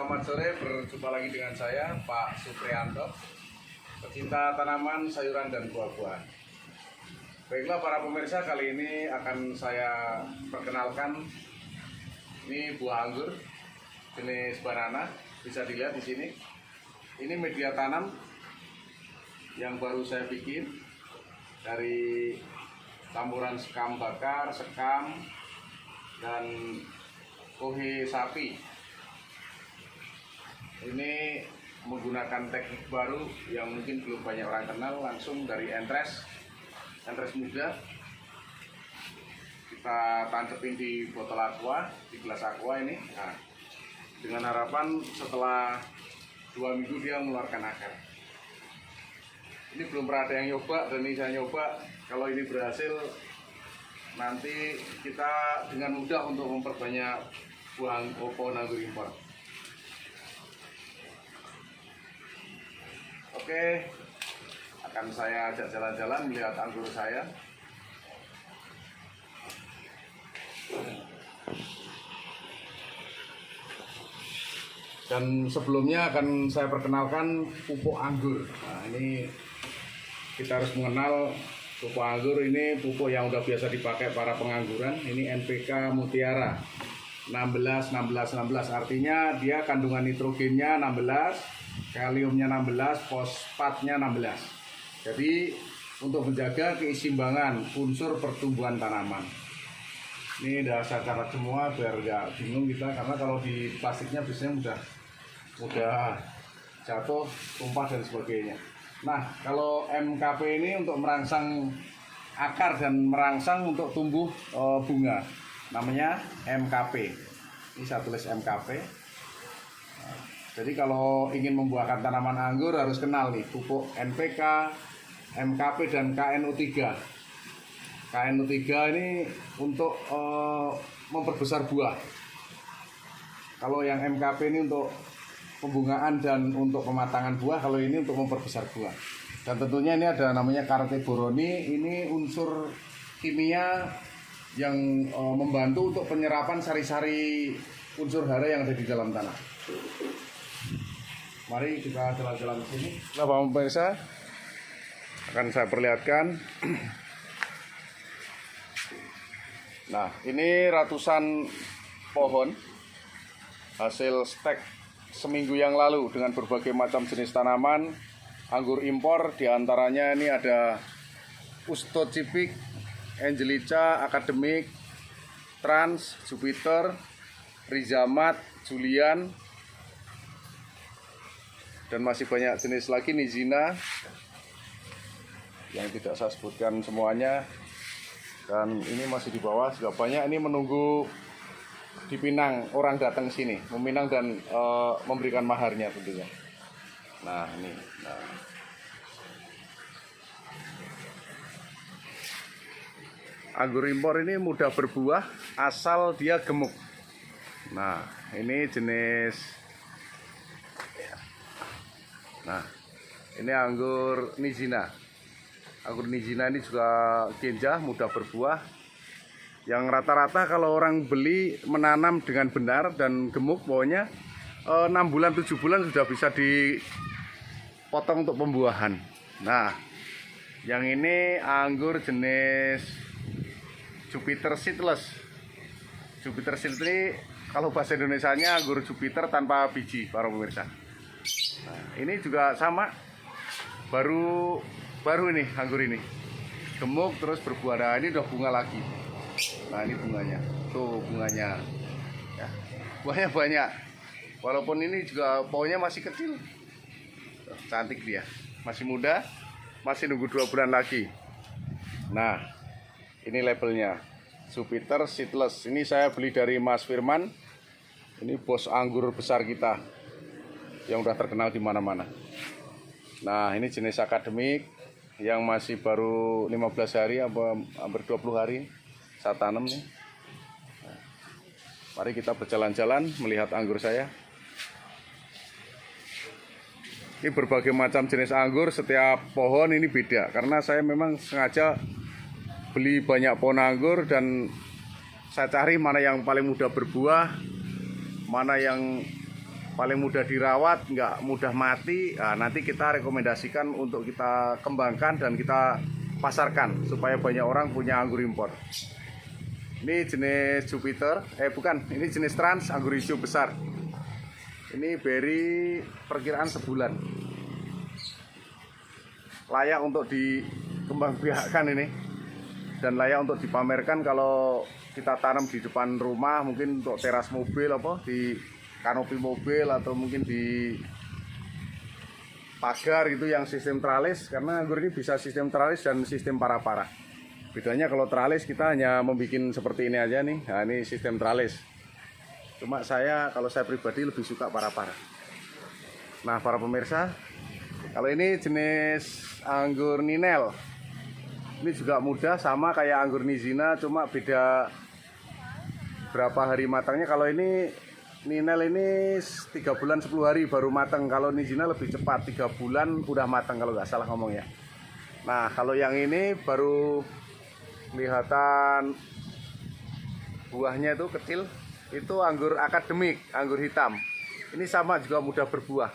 Selamat sore, berjumpa lagi dengan saya Pak Supriyanto, pecinta tanaman, sayuran, dan buah-buahan. Baiklah para pemirsa, kali ini akan saya perkenalkan ini buah anggur jenis banana. Bisa dilihat di sini. Ini media tanam yang baru saya bikin dari campuran sekam bakar, sekam, dan kohe sapi. Ini menggunakan teknik baru yang mungkin belum banyak orang kenal, langsung dari entres muda. Kita tancapin di botol aqua, di gelas aqua ini. Nah, dengan harapan setelah 2 minggu dia mengeluarkan akar. Ini belum pernah ada yang nyoba, dan ini saya nyoba. Kalau ini berhasil, nanti kita dengan mudah untuk memperbanyak buah pohon anggur impor. Oke, akan saya ajak jalan-jalan melihat anggur saya. Dan sebelumnya akan saya perkenalkan pupuk anggur. Nah, ini kita harus mengenal pupuk anggur. Ini pupuk yang udah biasa dipakai para pengangguran. Ini NPK Mutiara 16-16-16, artinya dia kandungan nitrogennya 16, kaliumnya 16, fosfatnya 16. Jadi untuk menjaga keseimbangan unsur pertumbuhan tanaman. Ini udah saya catat semua biar nggak bingung kita, karena kalau di plastiknya biasanya mudah jatuh, tumpah dan sebagainya. Nah, kalau MKP ini untuk merangsang akar dan merangsang untuk tumbuh bunga, namanya MKP. Ini saya tulis MKP. Jadi kalau ingin membuahkan tanaman anggur harus kenal nih pupuk NPK, MKP, dan KNO3. KNO3 ini untuk memperbesar buah. Kalau yang MKP ini untuk pembungaan dan untuk pematangan buah, kalau ini untuk memperbesar buah. Dan tentunya ini ada namanya Karteboroni, ini unsur kimia yang membantu untuk penyerapan sari-sari unsur hara yang ada di dalam tanah. Mari kita jalan-jalan ke sini. Nah, Pak pemirsa, akan saya perlihatkan. Nah, ini ratusan pohon hasil stek seminggu yang lalu dengan berbagai macam jenis tanaman anggur impor. Di antaranya ini ada Ustocipik, Angelica, Akademik, Trans, Jupiter, Rizamat, Julian, dan masih banyak jenis lagi, Nizina, yang tidak saya sebutkan semuanya. Dan ini masih di bawah juga banyak, ini menunggu dipinang, orang datang sini meminang dan memberikan maharnya tentunya. Nah, ini anggur impor ini mudah berbuah asal dia gemuk. Nah, ini jenis. Nah, ini anggur Nizina. Anggur Nizina ini juga genjah, mudah berbuah. Yang rata-rata kalau orang beli menanam dengan benar dan gemuk, pokoknya 6 bulan 7 bulan sudah bisa dipotong untuk pembuahan. Nah, yang ini anggur jenis Jupiter Seedless. Jupiter Seedless ini kalau bahasa Indonesianya anggur Jupiter tanpa biji, para pemirsa. Nah, ini juga sama, baru ini anggur ini gemuk terus berbuah. Nah, ini udah bunga lagi. Nah, ini bunganya, tuh bunganya ya, buahnya banyak, walaupun ini juga pohonnya masih kecil. Cantik dia, masih muda, masih nunggu 2 bulan lagi. Nah, ini labelnya Jupiter Seedless. Ini saya beli dari Mas Firman, ini bos anggur besar kita yang udah terkenal di mana-mana. Nah, ini jenis Akademik yang masih baru 15 hari, hampir 20 hari saya tanam nih. Nah, mari kita berjalan-jalan melihat anggur saya. Ini berbagai macam jenis anggur, setiap pohon ini beda, karena saya memang sengaja beli banyak pohon anggur dan saya cari mana yang paling mudah berbuah, mana yang paling mudah dirawat, nggak mudah mati. Nah, nanti kita rekomendasikan untuk kita kembangkan dan kita pasarkan supaya banyak orang punya anggur impor. Ini jenis Jupiter, bukan, ini jenis Trans, anggur hijau besar. Ini berry perkiraan sebulan. Layak untuk dikembangbiakkan ini, dan layak untuk dipamerkan kalau kita tanam di depan rumah, mungkin untuk teras mobil, di kanopi mobil, atau mungkin di pagar gitu yang sistem tralis, karena anggur ini bisa sistem tralis dan sistem para-para. Bedanya kalau tralis kita hanya membuat seperti ini aja nih. Nah, ini sistem tralis. Cuma kalau saya pribadi lebih suka para-para. Nah, para pemirsa, kalau ini jenis anggur Ninel. Ini juga mudah, sama kayak anggur Nizina, cuma beda berapa hari matangnya. Kalau ini Ninel ini 3 bulan 10 hari baru matang. Kalau Nizina lebih cepat, 3 bulan udah matang kalau nggak salah ngomongnya. Nah, kalau yang ini baru kelihatan buahnya itu kecil. Itu anggur akademik, anggur hitam. Ini sama juga mudah berbuah.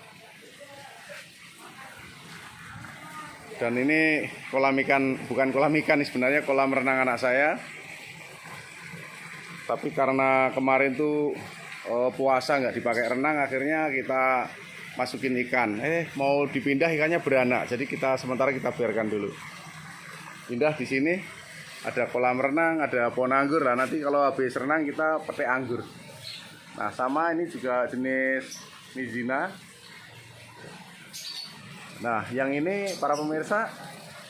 Dan ini kolam ikan, bukan kolam ikan, sebenarnya kolam renang anak saya. Tapi karena kemarin tuh puasa nggak dipakai renang, akhirnya kita masukin ikan. Mau dipindah ikannya beranak, jadi sementara kita biarkan dulu. Pindah di sini ada kolam renang, ada pohon anggur. Nah, nanti kalau habis renang kita petik anggur. Nah, sama ini juga jenis Nizina. Nah, yang ini para pemirsa,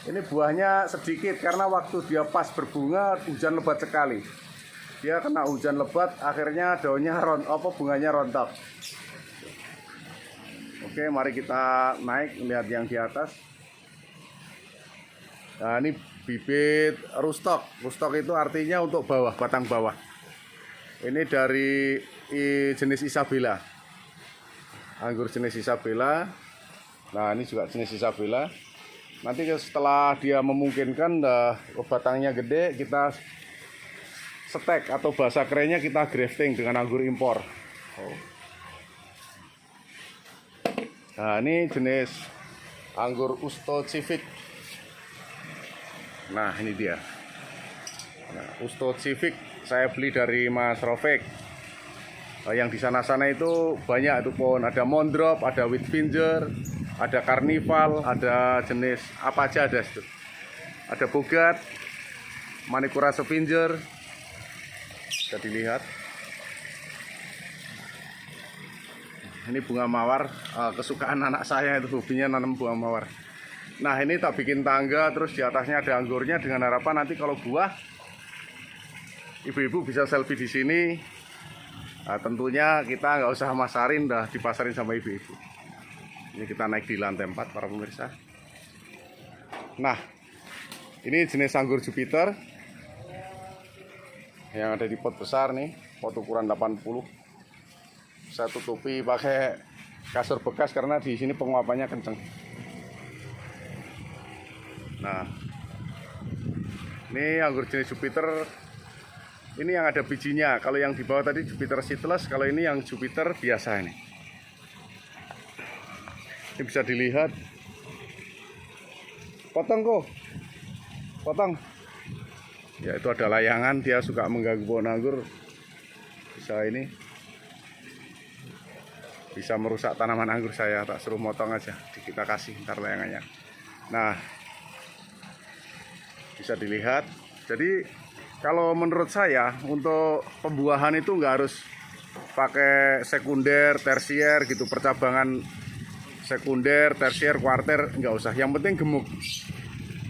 ini buahnya sedikit karena waktu dia pas berbunga hujan lebat sekali. Dia kena hujan lebat, akhirnya daunnya bunganya rontok. Oke, mari kita naik lihat yang di atas. Nah, ini bibit rustok. Rustok itu artinya untuk bawah, batang bawah. Ini dari jenis Isabella. Anggur jenis Isabella. Nah, ini juga jenis Isabella. Nanti setelah dia memungkinkan, batangnya gede, kita stek atau bahasa kerennya kita grafting dengan anggur impor. Nah, ini jenis anggur Usto Civic. Nah, ini dia. Nah, Usto Civic saya beli dari Mas Rofik. Yang di sana-sana itu banyak itu pohon, ada Mondrop, ada Whitfinger, ada Carnival, ada jenis apa aja ada itu. Ada Bogat, Manicura Scavenger. Bisa dilihat. Ini bunga mawar, kesukaan anak saya itu, hobinya nanam bunga mawar. Nah, ini tak bikin tangga, terus di atasnya ada anggurnya dengan harapan nanti kalau buah, ibu-ibu bisa selfie di sini. Nah, tentunya kita nggak usah masarin, dah dipasarin sama ibu-ibu. Ini kita naik di lantai 4 para pemirsa. Nah, ini jenis anggur Jupiter yang ada di pot besar nih, pot ukuran 80. Saya tutupi pakai kasur bekas karena di sini penguapannya kenceng. Nah, ini anggur jenis Jupiter. Ini yang ada bijinya. Kalau yang di bawah tadi Jupiter Seedless, kalau ini yang Jupiter biasa ini. Ini bisa dilihat. Potong kok. Potong. Ya, itu ada layangan, dia suka mengganggu pohon anggur. Bisa merusak tanaman anggur saya. Tak suruh motong aja, kita kasih ntar layangannya. Nah, bisa dilihat. Jadi kalau menurut saya untuk pembuahan itu nggak harus pakai sekunder, tersier gitu, percabangan sekunder, tersier, kuarter, nggak usah. Yang penting gemuk.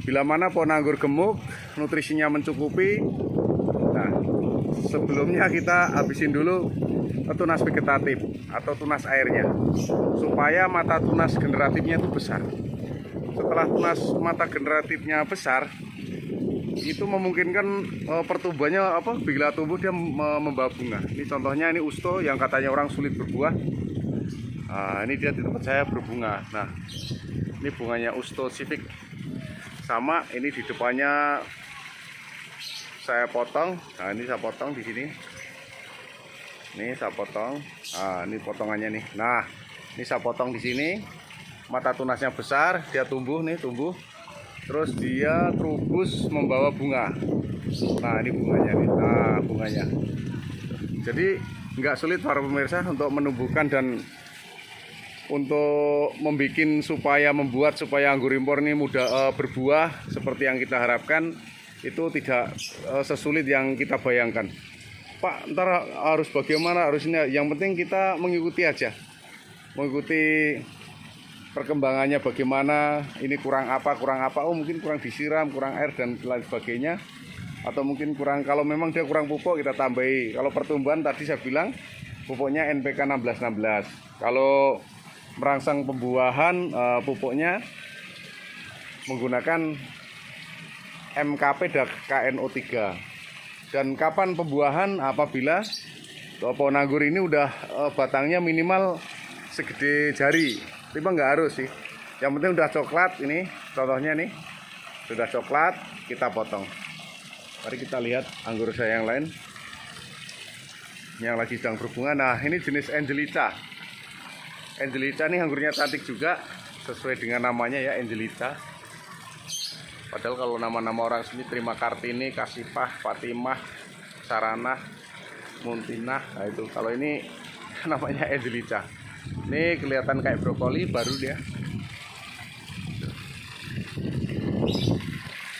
Bila mana pohon anggur gemuk, nutrisinya mencukupi. Nah, sebelumnya kita habisin dulu tunas vegetatif atau tunas airnya, supaya mata tunas generatifnya itu besar. Setelah tunas mata generatifnya besar, itu memungkinkan pertumbuhannya bila tumbuh dia membawa bunga. Ini contohnya, ini Usto yang katanya orang sulit berbuah. Nah, ini dia di tempat saya berbunga. Nah, ini bunganya Usto Civic. Sama, ini di depannya saya potong. Nah, ini saya potong di sini. Ini saya potong. Nah, ini potongannya nih. Nah, ini saya potong di sini. Mata tunasnya besar, dia tumbuh nih, tumbuh. Terus dia terubus membawa bunga. Nah, ini bunganya nih. Nah, bunganya. Jadi nggak sulit para pemirsa untuk menumbuhkan dan untuk membuat supaya anggur impor ini mudah berbuah seperti yang kita harapkan, itu tidak sesulit yang kita bayangkan. Pak, ntar harus bagaimana, harus ini. Yang penting kita mengikuti aja, mengikuti perkembangannya bagaimana, ini kurang apa, oh mungkin kurang disiram, kurang air dan lain sebagainya, atau mungkin kurang, kalau memang dia kurang pupuk kita tambahi. Kalau pertumbuhan tadi saya bilang pupuknya NPK 1616. Kalau merangsang pembuahan, pupuknya menggunakan MKP dan KNO3. Dan kapan pembuahan? Apabila pohon anggur ini udah batangnya minimal segede jari. Tapi nggak harus sih. Yang penting udah coklat ini. Contohnya nih, sudah coklat, kita potong. Mari kita lihat anggur saya yang lain yang lagi sedang berbunga. Nah, ini jenis Angelita. Angelita nih anggurnya cantik juga, sesuai dengan namanya ya, Angelita. Padahal kalau nama-nama orang sini, Terima Kartini, Kasifah, Fatimah, Saranah, Muntinah, nah itu. Kalau ini namanya Angelita. Ini kelihatan kayak brokoli, baru dia.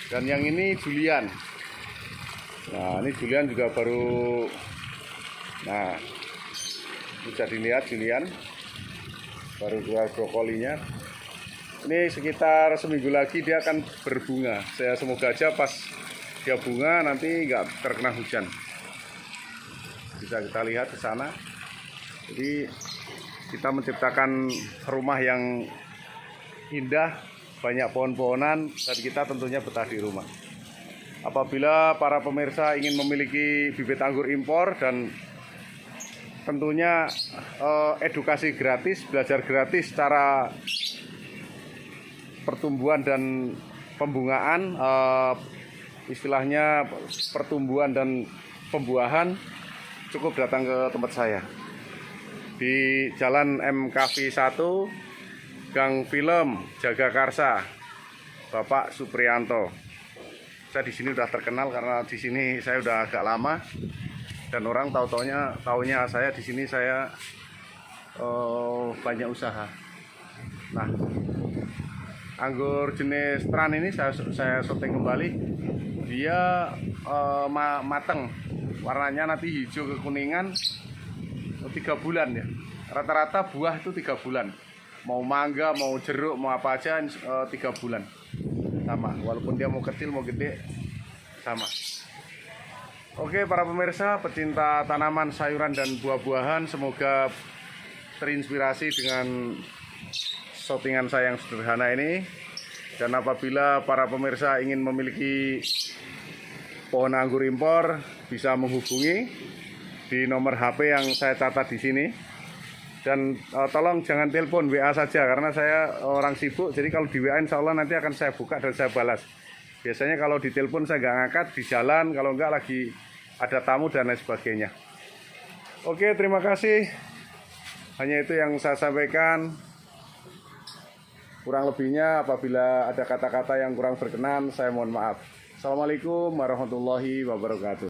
Dan yang ini Julian. Nah, ini Julian juga baru. Nah, bisa dilihat Julian baru keluar brokolinya. Ini sekitar seminggu lagi dia akan berbunga. Saya semoga aja pas dia bunga nanti nggak terkena hujan. Bisa kita lihat ke sana. Jadi kita menciptakan rumah yang indah, banyak pohon-pohonan, dan kita tentunya betah di rumah. Apabila para pemirsa ingin memiliki bibit anggur impor dan tentunya edukasi gratis, belajar gratis cara pertumbuhan dan pembungaan, istilahnya pertumbuhan dan pembuahan, cukup datang ke tempat saya di Jalan MKV 1, Gang Film, Jagakarsa, Bapak Supriyanto. Saya di sini udah terkenal karena di sini saya udah agak lama dan orang taunya saya di sini saya banyak usaha. Nah, anggur jenis Tran ini saya syuting kembali. Dia mateng, warnanya nanti hijau kekuningan 3 bulan ya. Rata-rata buah itu 3 bulan. Mau mangga, mau jeruk, mau apa aja 3 bulan. Sama, walaupun dia mau kecil mau gede sama. Oke para pemirsa, pecinta tanaman, sayuran dan buah-buahan, semoga terinspirasi dengan shootingan saya yang sederhana ini. Dan apabila para pemirsa ingin memiliki pohon anggur impor, bisa menghubungi di nomor HP yang saya catat di sini. Dan tolong jangan telepon, WA saja, karena saya orang sibuk. Jadi kalau di WA insya Allah nanti akan saya buka dan saya balas. Biasanya kalau di telepon saya nggak ngangkat, di jalan, kalau nggak lagi ada tamu dan lain sebagainya. Oke, terima kasih. Hanya itu yang saya sampaikan. Kurang lebihnya apabila ada kata-kata yang kurang berkenan, saya mohon maaf. Assalamualaikum warahmatullahi wabarakatuh.